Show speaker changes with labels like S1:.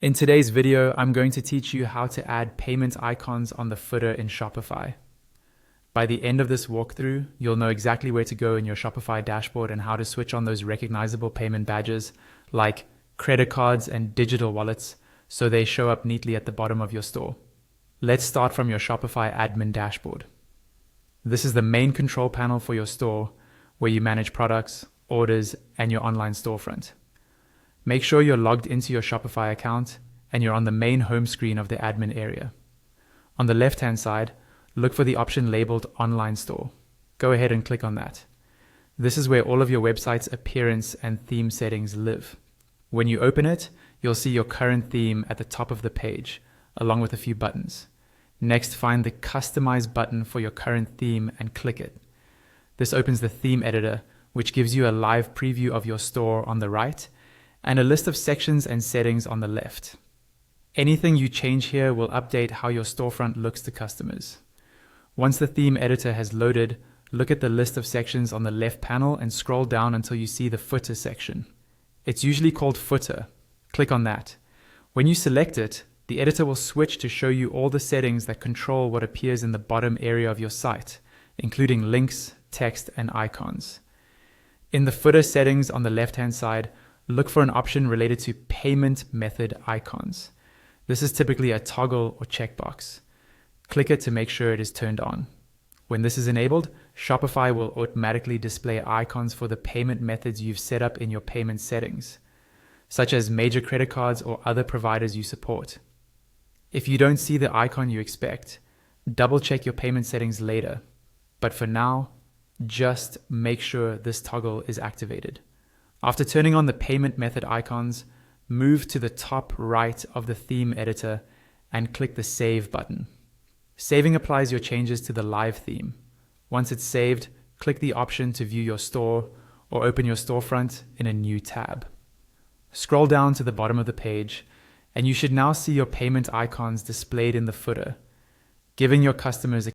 S1: In today's video, I'm going to teach you how to add payment icons on the footer in Shopify. By the end of this walkthrough, you'll know exactly where to go in your Shopify dashboard and how to switch on those recognizable payment badges like credit cards and digital wallets so they show up neatly at the bottom of your store. Let's start from your Shopify admin dashboard. This is the main control panel for your store where you manage products, orders, and your online storefront. Make sure you're logged into your Shopify account and you're on the main home screen of the admin area. On the left-hand side, look for the option labeled Online Store. Go ahead and click on that. This is where all of your website's appearance and theme settings live. When you open it, you'll see your current theme at the top of the page, along with a few buttons. Next, find the Customize button for your current theme and click it. This opens the theme editor, which gives you a live preview of your store on the right and a list of sections and settings on the left. Anything you change here will update how your storefront looks to customers. Once the theme editor has loaded, look at the list of sections on the left panel and scroll down until you see the footer section. It's usually called footer. Click on that. When you select it, the editor will switch to show you all the settings that control what appears in the bottom area of your site, including links, text, and icons. In the footer settings on the left-hand side, look for an option related to payment method icons. This is typically a toggle or checkbox. Click it to make sure it is turned on. When this is enabled, Shopify will automatically display icons for the payment methods you've set up in your payment settings, such as major credit cards or other providers you support. If you don't see the icon you expect, double check your payment settings later. But for now, just make sure this toggle is activated. After turning on the payment method icons, move to the top right of the theme editor and click the Save button. Saving applies your changes to the live theme. Once it's saved, click the option to view your store or open your storefront in a new tab. Scroll down to the bottom of the page, and you should now see your payment icons displayed in the footer, giving your customers a